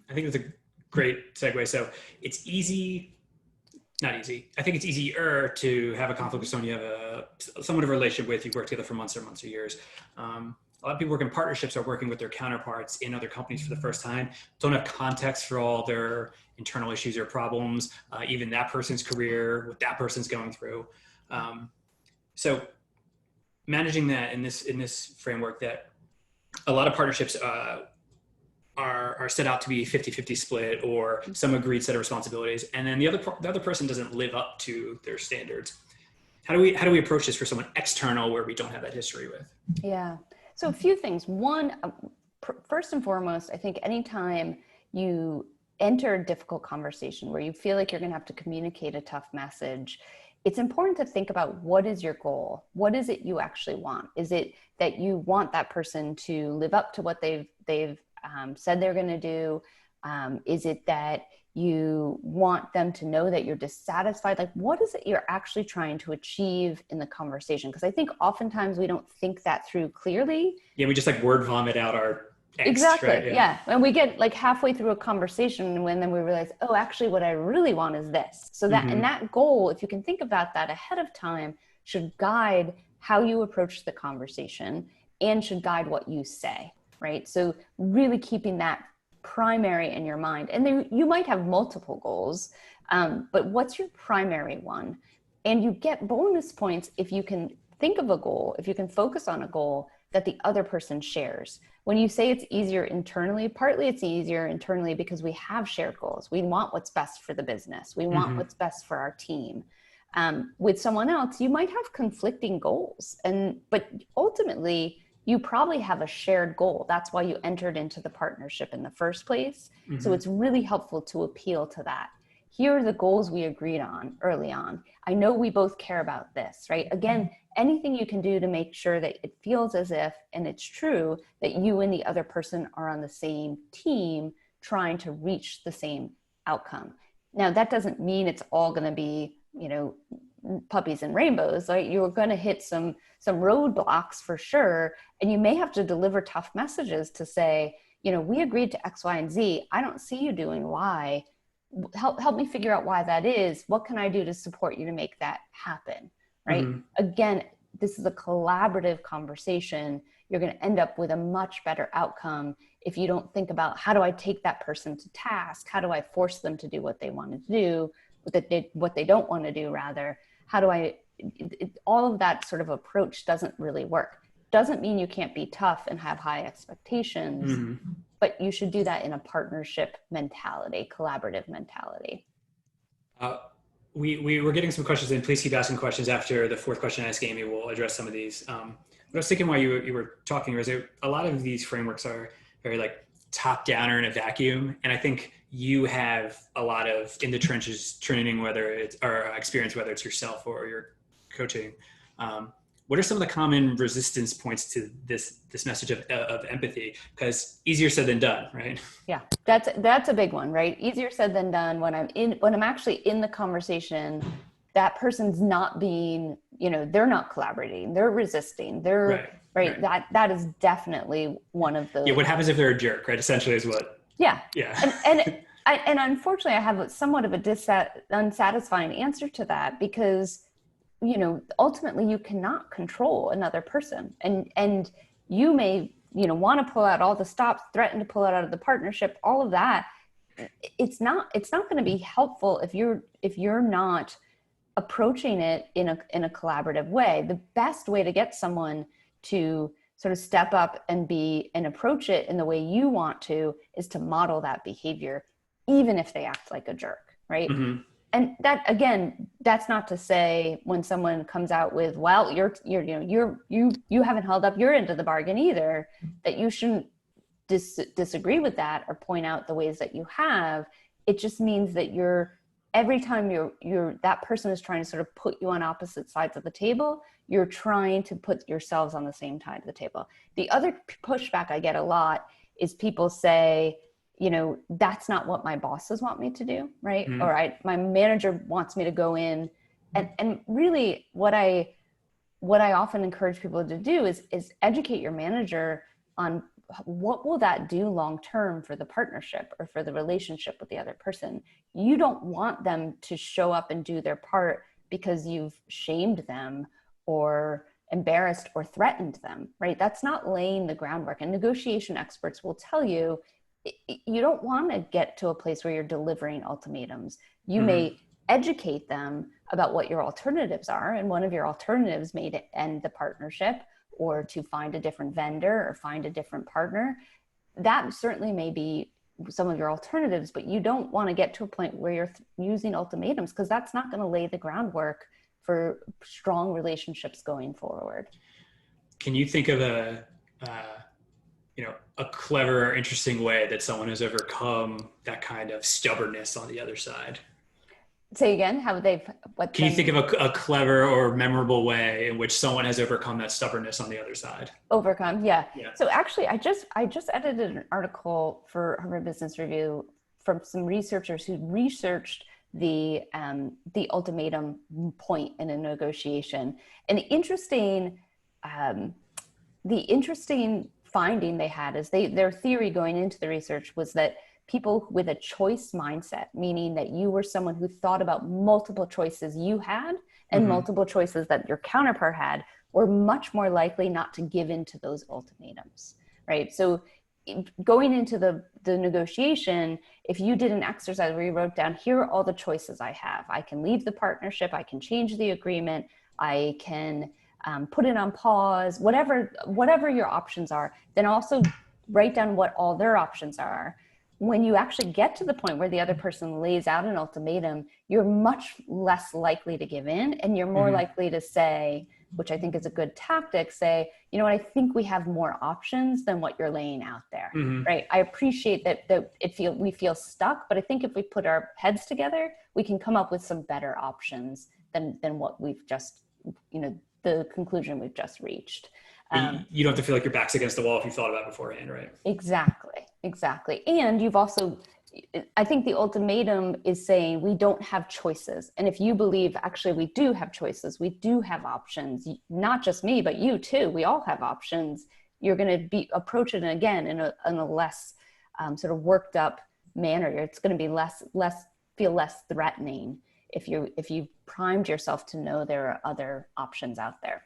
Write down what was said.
I think that's a great segue. So it's not easy. I think it's easier to have a conflict with someone you have somewhat of a relationship with, you've worked together for months or years. A lot of people work in partnerships are working with their counterparts in other companies for the first time, don't have context for all their internal issues or problems, even that person's career, what that person's going through. So managing that in this framework, that a lot of partnerships are set out to be 50-50 split, or some agreed set of responsibilities, and then the other person doesn't live up to their standards. How do we approach this for someone external where we don't have that history with? Yeah. So a few things. One, first and foremost, I think anytime you enter a difficult conversation where you feel like you're going to have to communicate a tough message, it's important to think about, what is your goal? What is it you actually want? Is it that you want that person to live up to what they've said they're going to do? Is it that you want them to know that you're dissatisfied? Like, what is it you're actually trying to achieve in the conversation? Because I think oftentimes we don't think that through clearly. Yeah, we just like word vomit out our angst, exactly, right? Yeah. And we get like halfway through a conversation, and then we realize, oh, actually what I really want is this. So that, and that goal, if you can think about that ahead of time, should guide how you approach the conversation and should guide what you say, right? So really keeping that primary in your mind. And then you might have multiple goals, but what's your primary one? And you get bonus points if you can think of a goal, if you can focus on a goal that the other person shares. When you say it's easier internally, partly it's easier internally because we have shared goals. We want what's best for the business. We want what's best for our team. With someone else, you might have conflicting goals, but ultimately, you probably have a shared goal. That's why you entered into the partnership in the first place. So it's really helpful to appeal to that. Here are the goals we agreed on early on. I know we both care about this, right? Again, anything you can do to make sure that it feels as if, and it's true, that you and the other person are on the same team trying to reach the same outcome. Now, that doesn't mean it's all going to be, puppies and rainbows, right? You're going to hit some roadblocks for sure. And you may have to deliver tough messages to say, we agreed to X, Y, and Z. I don't see you doing Y. Help me figure out why that is. What can I do to support you to make that happen? Right? Again, this is a collaborative conversation. You're going to end up with a much better outcome if you don't think about, how do I take that person to task? How do I force them to do what they want to do, what they don't want to do, rather? How do all of that sort of approach doesn't really work. Doesn't mean you can't be tough and have high expectations, but you should do that in a partnership mentality, collaborative mentality. We were getting some questions in. Please keep asking questions. After the fourth question I asked Amy, we'll address some of these. What I was thinking while you were talking was a lot of these frameworks are very like top down or in a vacuum. And I think you have a lot of in the trenches training, whether it's or experience, whether it's yourself or your coaching. What are some of the common resistance points to this message of empathy? Because easier said than done, right? Yeah, that's a big one, right? Easier said than done. When I'm actually in the conversation, that person's not being, they're not collaborating, they're resisting, they're right. That is definitely one of the. Yeah, what happens if they're a jerk, right? Essentially, is what. Yeah. Yeah. And unfortunately, I have somewhat of a unsatisfying answer to that, because ultimately you cannot control another person, and you may, want to pull out all the stops, threaten to pull it out of the partnership, all of that. It's not going to be helpful if you're not approaching it in a collaborative way. The best way to get someone to sort of step up and approach it in the way you want to is to model that behavior, even if they act like a jerk, right? And that, again, that's not to say when someone comes out with, well, you haven't held up your end of the bargain either, that you shouldn't disagree with that or point out the ways that you have. It just means that every time that person is trying to sort of put you on opposite sides of the table, you're trying to put yourselves on the same side of the table. The other pushback I get a lot is people say, that's not what my bosses want me to do, right? Or my manager wants me to go in. And really what I often encourage people to do is educate your manager on what will that do long term for the partnership or for the relationship with the other person? You don't want them to show up and do their part because you've shamed them or embarrassed or threatened them, right? That's not laying the groundwork. And negotiation experts will tell you, you don't want to get to a place where you're delivering ultimatums. You may educate them about what your alternatives are. And one of your alternatives may end the partnership or to find a different vendor or find a different partner. That certainly may be some of your alternatives, but you don't want to get to a point where you're using ultimatums, because that's not going to lay the groundwork for strong relationships going forward. Can you think of a clever or interesting way that someone has overcome that kind of stubbornness on the other side? Say again, Can you think of a clever or memorable way in which someone has overcome that stubbornness on the other side? Overcome, yeah. So actually, I just edited an article for Harvard Business Review from some researchers who researched the ultimatum point in a negotiation. And the interesting finding they had is their theory going into the research was that people with a choice mindset, meaning that you were someone who thought about multiple choices you had and multiple choices that your counterpart had, were much more likely not to give in to those ultimatums, right? So going into the negotiation, if you did an exercise where you wrote down, here are all the choices I have. I can leave the partnership, I can change the agreement, I can put it on pause, whatever your options are, then also write down what all their options are. When you actually get to the point where the other person lays out an ultimatum, you're much less likely to give in, and you're more likely to say, which I think is a good tactic, say, you know what, I think we have more options than what you're laying out there, right? I appreciate that we feel stuck, but I think if we put our heads together, we can come up with some better options than what we've just, the conclusion we've just reached. You don't have to feel like your back's against the wall if you thought about it beforehand, right? Exactly. And you've also, I think the ultimatum is saying we don't have choices. And if you believe actually we do have choices, we do have options, not just me, but you too, we all have options, you're going to approach it again in a less sort of worked up manner. It's going to be feel less threatening if you've primed yourself to know there are other options out there.